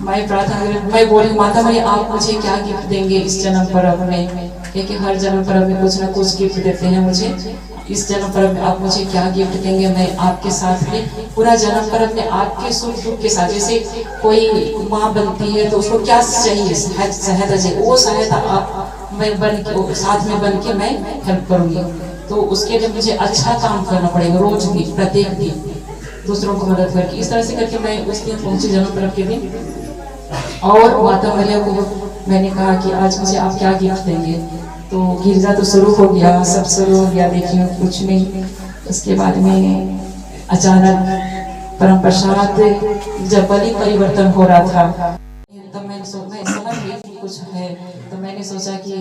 मैं प्रार्थना मैं बोली माता मरिया आप मुझे क्या गिफ्ट देंगे इस जन्म पर्व में, क्योंकि हर जन्म पर्व में कुछ ना कुछ गिफ्ट देते हैं मुझे। इस जन्म पर्व में आप मुझे क्या गिफ्ट देंगे, मैं आपके साथ में पूरा जन्म पर्व में आपके सुख दुख के साथ। जैसे कोई माँ बनती है तो उसको क्या चाहिए, सहायता चाहिए, वो सहायता आप मैं बन के साथ में बन के मैं हेल्प करूँगी। तो उसके लिए मुझे अच्छा काम करना पड़ेगा, रोज भी प्रत्येक दिन दूसरों को मदद करके। इस तरह से करके मैं उस दिन पहुंची जन्म पर्व के दिन। और माता मरिया को मैंने कहा कि आज मुझे आप क्या गिफ्ट देंगे। तो गिरजा तो शुरू हो गया, सब शुरू हो गया, देखिए कुछ नहीं। उसके बाद में अचानक परम प्रसाद जब बलि परिवर्तन हो रहा था तो मैं समझ गई कि कुछ है। तो मैंने सोचा कि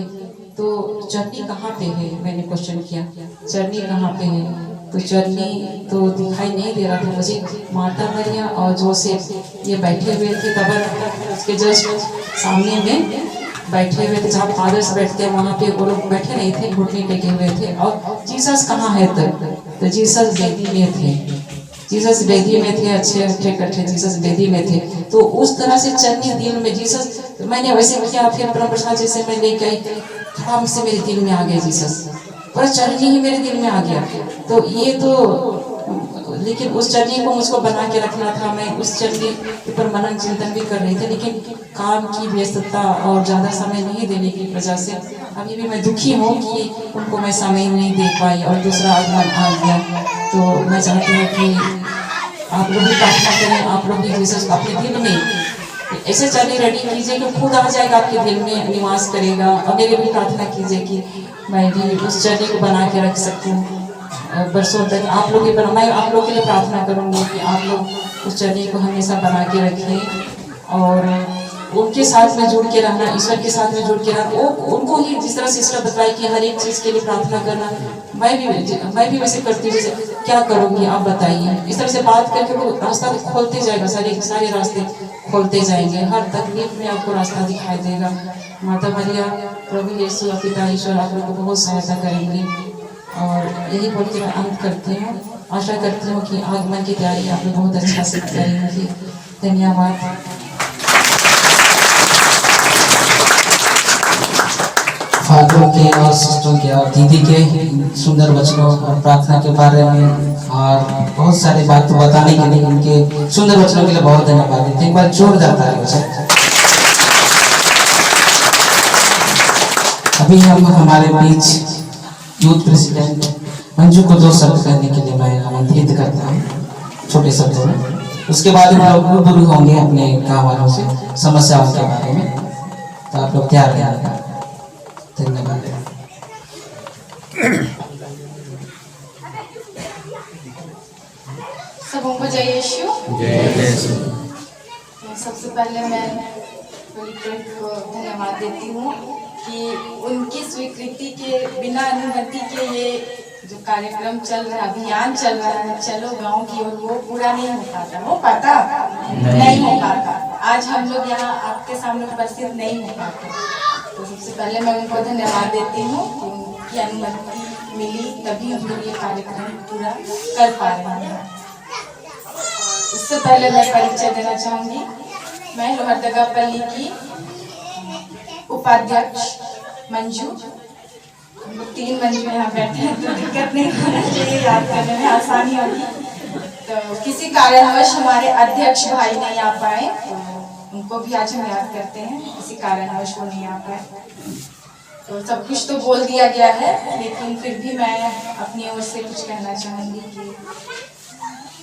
तो चरनी कहाँ पे है, मैंने क्वेश्चन किया चरनी कहाँ पे है। तो चरनी तो दिखाई नहीं दे रहा था मुझे। माता मरिया और जोसेफ ये बैठे हुए थे कबर उसके जस्ट सामने में बैठे हुए थे, जहाँ फादर्स बैठते हैं वहाँ पे वो लोग बैठे नहीं थे, घुटने टेके हुए थे। और जीसस कहाँ है तो जीसस वेदी में थे, जीसस वेदी में थे, अच्छे अच्छे कट्ठे जीसस वेदी में थे। तो उस तरह से चलने दिल में जीसस, मैंने वैसे किया, फिर परम प्रसाद जैसे मैं लेके आई, खड़ाम से मेरे दिल में आ गया जीसस, पूरा चरनी ही मेरे दिल में आ गया। तो ये तो, लेकिन उस चरनी को मुझको बना के रखना था, मैं उस चरनी के ऊपर मनन चिंतन भी कर रही थी, लेकिन काम की व्यस्तता और ज़्यादा समय नहीं देने की वजह से अभी भी मैं दुखी हूँ कि उनको मैं समय नहीं दे पाई और दूसरा आगमन आ गया। तो मैं चाहती हूँ कि आप लोग भी प्रार्थना करें, आप लोग भी जीसस अपने दिल में ऐसे चरनी रेडी कीजिए कि खुद आ जाएगा आपके दिल में, निवास करेगा। और मेरे भी प्रार्थना कीजिए कि मैं भी उस चरनी को बना के रख सकूँ बरसों तक। आप लोग मैं आप लोग के लिए प्रार्थना करूँगी कि आप लोग उस चरनी को हमेशा बना के रखें और उनके साथ में जुड़ के रहना, ईश्वर के साथ में जुड़ के रहना। वो उनको ही जिस तरह से सिस्टर बताई कि हर एक चीज़ के लिए प्रार्थना करना, मैं भी वैसे करती हूँ। जैसे क्या करूँगी आप बताइए, इस तरह से बात करके वो रास्ता खोलते जाएगा, सारे रास्ते खोलते जाएंगे, हर तकलीफ में आपको रास्ता दिखाई देगा। माता मरिया, प्रभु यीशु, पिता ईश्वर आप लोग को बहुत सहायता करेंगे। और यही बोल के मैं अंत करती हूँ। आशा करती हूँ कि आगमन की तैयारी आप लोग बहुत अच्छा से करेंगे। धन्यवाद। फादरों के और सिस्टरों के और दीदी के सुंदर वचनों और प्रार्थना के बारे में और बहुत सारी बात बताने के लिए, उनके सुंदर वचनों के लिए बहुत धन्यवाद। एक बार जोरदार ताली बजाएं। अभी हम हमारे बीच यूथ प्रेसिडेंट मंजू को 2 शब्द कहने के लिए मैं आमंत्रित करता हूँ, छोटे शब्दों में। उसके बाद हम लोग रूबरू होंगे अपने गाँव वालों से समस्याओं के बारे में, तो आप लोग तैयार रहेंगे। धन्यवाद। सबको जय यीशु। सबसे पहले मैं को धन्यवाद देती हूँ कि उनकी स्वीकृति के बिना, अनुमति के ये जो कार्यक्रम चल रहा है, अभियान चल रहा है चलो गांव की ओर, वो पूरा नहीं हो पाता नहीं हो पाता। आज हम लोग यहाँ आपके सामने उपस्थित नहीं हो पाते। तो सबसे पहले मैं उनको धन्यवाद देती हूँ कि उनकी अनुमति मिली, तभी हम लोग ये कार्यक्रम पूरा कर पा रहे हैं। उससे पहले मैं परिचय देना चाहूँगी, मैं लोहरदगा पल्ली की उपाध्यक्ष मंजू। हम लोग 3 मंजू यहाँ बैठे हैं, तो दिक्कत नहीं होना चाहिए, याद करने में आसानी होगी। तो किसी कारणवश हमारे अध्यक्ष भाई नहीं आ पाए, उनको भी आज हम याद करते हैं, किसी कारणवश वो नहीं आ पाए। तो सब कुछ तो बोल दिया गया है, लेकिन फिर भी मैं अपनी ओर से कुछ कहना चाहूँगी कि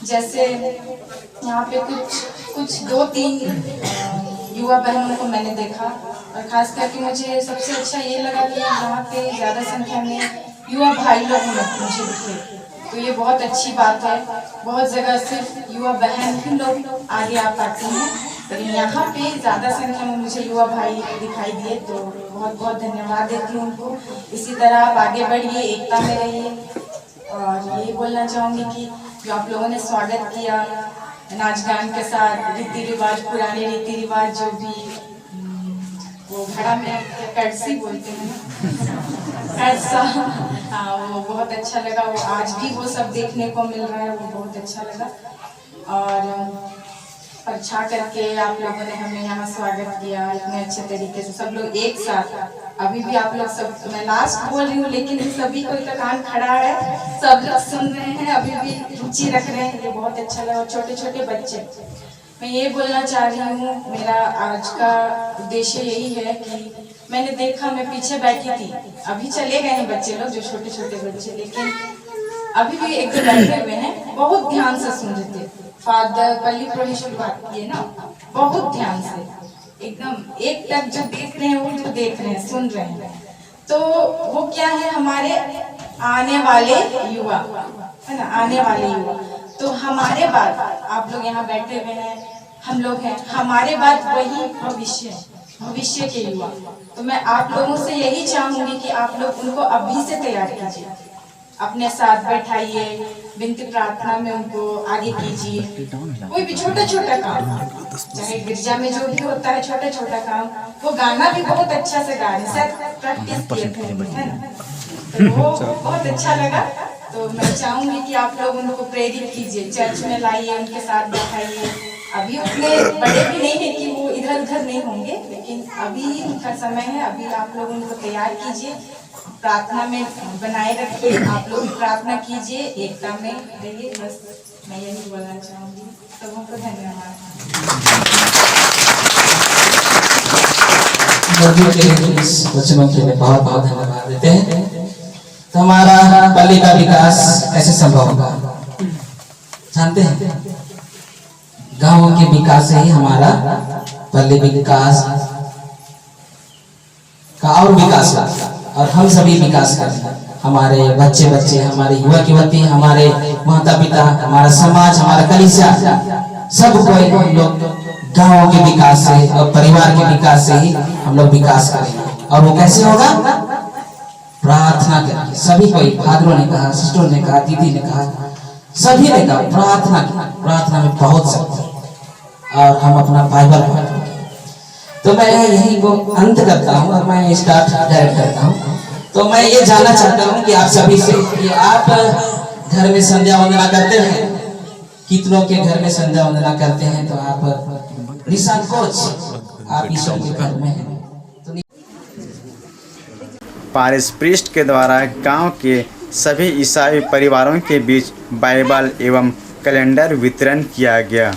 जैसे यहाँ पे कुछ 2-3 युवा बहनों को मैंने देखा, और खास करके मुझे सबसे अच्छा ये लगा कि यहाँ पे ज़्यादा संख्या में युवा भाई लोग मुझे दिखे। तो ये बहुत अच्छी बात है। बहुत जगह सिर्फ युवा बहन ही लोग आगे आ पाती हैं, लेकिन यहाँ पे ज़्यादा संख्या में मुझे युवा भाई दिखाई दिए, तो बहुत बहुत धन्यवाद देती हूँ उनको। इसी तरह आप आगे बढ़िए, एकता में रहिए। और यही बोलना चाहूँगी कि जो आप लोगों ने स्वागत किया नाच गान के साथ, रीति रिवाज, पुराने रीति रिवाज, जो भी वो घड़ा में कड़सी बोलते हैं कड़सा, हाँ, वो बहुत अच्छा लगा। वो आज भी वो सब देखने को मिल रहा है, वो बहुत अच्छा लगा। और अच्छा करके आप लोगों ने हमें यहाँ स्वागत किया इतने अच्छे तरीके से, सब लोग एक साथ। अभी भी आप लोग सब, मैं लास्ट बोल रही हूँ लेकिन सभी को तो कान खड़ा है, सब लोग सुन रहे हैं, अभी भी रुचि रख रहे हैं, ये बहुत अच्छा लगा। छोटे छोटे बच्चे, मैं ये बोलना चाह रही हूँ, मेरा आज का उद्देश्य यही है कि मैंने देखा, मैं पीछे बैठी थी, अभी चले गए हैं बच्चे लोग, जो छोटे छोटे बच्चे, लेकिन अभी भी एक दो बैठे हुए हैं, बहुत ध्यान से सुन रहे थे। फादर पल्ली प्रोहिश की बात किए ना, बहुत ध्यान से, एकदम एक तक जो देख रहे हैं वो जो देख रहे हैं, सुन रहे हैं। तो वो क्या है, हमारे आने वाले युवा है ना, आने वाले युवा। तो हमारे बाद आप लोग यहाँ बैठे हुए हैं, हम लोग हैं, हमारे बाद वही भविष्य के युवा। तो मैं आप लोगों से यही चाहूंगी कि आप लोग उनको अभी से तैयार कीजिए, अपने साथ बैठाइए, विनती प्रार्थना में उनको आगे कीजिए। कोई भी छोटा छोटा काम, चाहे गिरजा में जो भी होता है छोटा छोटा काम, वो गाना भी बहुत अच्छा से गा रहे, शायद प्रैक्टिस किए थे, है ना, तो वो बहुत अच्छा लगा। तो मैं चाहूंगी कि आप लोग उनको प्रेरित कीजिए, चर्च में लाइए, उनके साथ बैठाइए। अभी उतने बड़े भी नहीं है कि वो इधर उधर नहीं होंगे, लेकिन अभी उनका समय है, अभी आप लोग उनको तैयार कीजिए, प्रार्थना में बनाए रखिए, आप लोग भी प्रार्थना कीजिए, एकता में रहिए। बस मैं यही बोलना चाहूँगी। सबों को धन्यवाद। वचनों के लिए बहुत बहुत धन्यवाद देते हैं। तो हमारा पल्ली का विकास कैसे संभव होगा? जानते हैं, गाँव के विकास से ही हमारा पल्ली विकास का और विकास होगा, और हम सभी विकास करें। हमारे बच्चे बच्चे, हमारे युवा युवती, हमारे माता पिता, हमारा समाज, हमारा कलीसिया, सब कोई हम लोग गाँव के विकास से और परिवार के विकास से ही हम लोग विकास करेंगे। और वो कैसे होगा? प्रार्थना करके। सभी कोई, फादरों ने कहा, सिस्टरों ने कहा, दीदी ने कहा, सभी ने कहा प्रार्थना की। प्रार्थना में बहुत शक्ति, और हम अपना बाइबल पढ़ेंगे। तो मैं यही को अंत करता हूँ और मैं स्टार्ट डायरेक्ट करता हूँ। तो मैं ये जानना चाहता हूँ कि आप सभी से कि आप घर में संध्या वंदना करते हैं? कितनों के घर में संध्या वंदना करते हैं? तो आप निसंकोच आप ईश्वर के घर में हैं। पारिश पृष्ठ के द्वारा गांव के सभी ईसाई परिवारों के बीच बाइबल एवं कैलेंडर वितरण किया गया।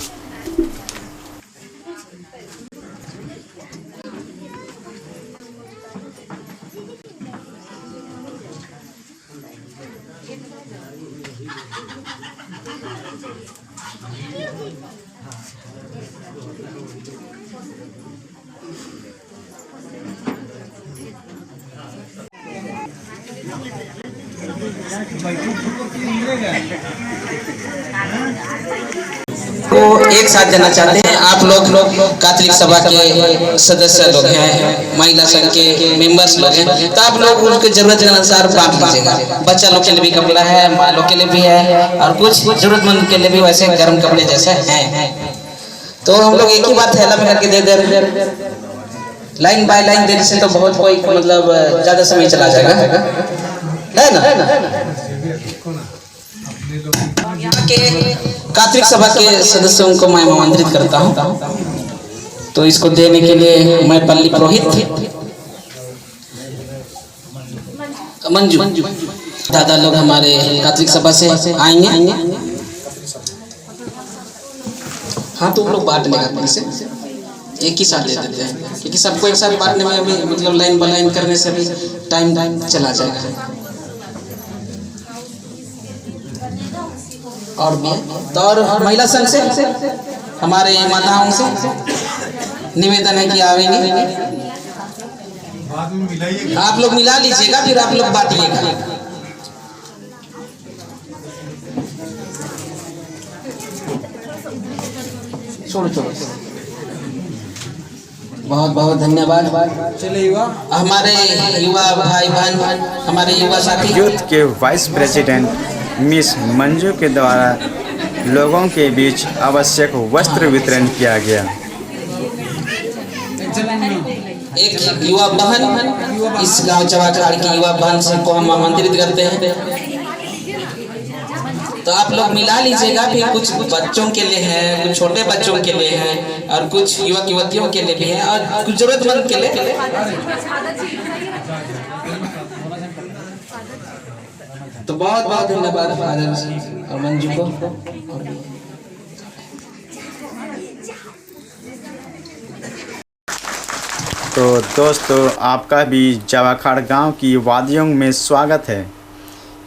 तो एक साथ जाना चाहते हैं। आप लोग कैथोलिक सभा के सदस्य लोग हैं, महिला संघ के मेंबर्स लोग हैं, तो आप लोग उनके जरूरत के अनुसार बांट लीजिएगा। बच्चा लोग के लिए भी कपड़ा है, माँ लोग के लिए भी है, और कुछ जरूरतमंद के लिए भी वैसे गर्म कपड़े जैसे हैं। तो हम लोग एक ही बार थैला में करके दे दे, लाइन बाय लाइन देने से तो बहुत कोई मतलब ज्यादा समय चला जाएगा, है ना। के कैथोलिक सभा के सदस्यों को मैं आमंत्रित करता हूं। तो इसको देने के लिए मैं पल्ली पुरोहित मंजू दादा लोग हमारे कैथोलिक सभा से आएंगे। हाँ, तो लोग बांट लेगा अपने से, एक ही साथ दे देते हैं, क्योंकि सबको एक साथ बांटने में अभी मतलब लाइन बाय लाइन करने से भी टाइम चला जाएगा। और भी तो और महिला संघ से हमारे माताओं से निवेदन है कि आवेंगे, आप लोग मिला लीजिएगा, फिर आप लोग बांटिएगा। छोड़ो बहुत बहुत धन्यवाद। चलिए युवा, हमारे युवा भाई बहन, हमारे युवा साथी, यूथ के वाइस प्रेसिडेंट मिस मंजू के द्वारा लोगों के बीच आवश्यक वस्त्र वितरण किया गया। एक युवा बहन, इस गांव चवाखाड़ की युवा बहन से को हम आमंत्रित करते हैं। तो आप लोग मिला लीजिएगा, फिर कुछ बच्चों के लिए है, कुछ छोटे बच्चों के लिए है, और कुछ युवक युवतियों के लिए भी है, और कुछ जरूरतमंद के लिए। तो बहुत बहुत धन्यवाद फादर और मंजू को। तो दोस्तों, आपका भी चवाखाड़ गांव की वादियों में स्वागत है।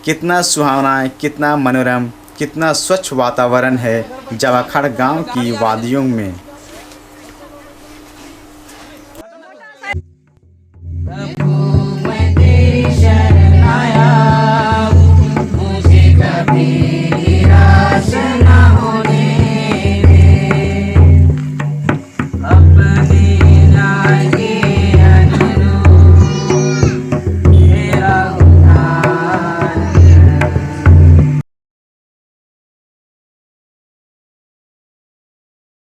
कितना सुहावना, कितना मनोरम, कितना स्वच्छ वातावरण है चवाखाड़ गांव की वादियों में।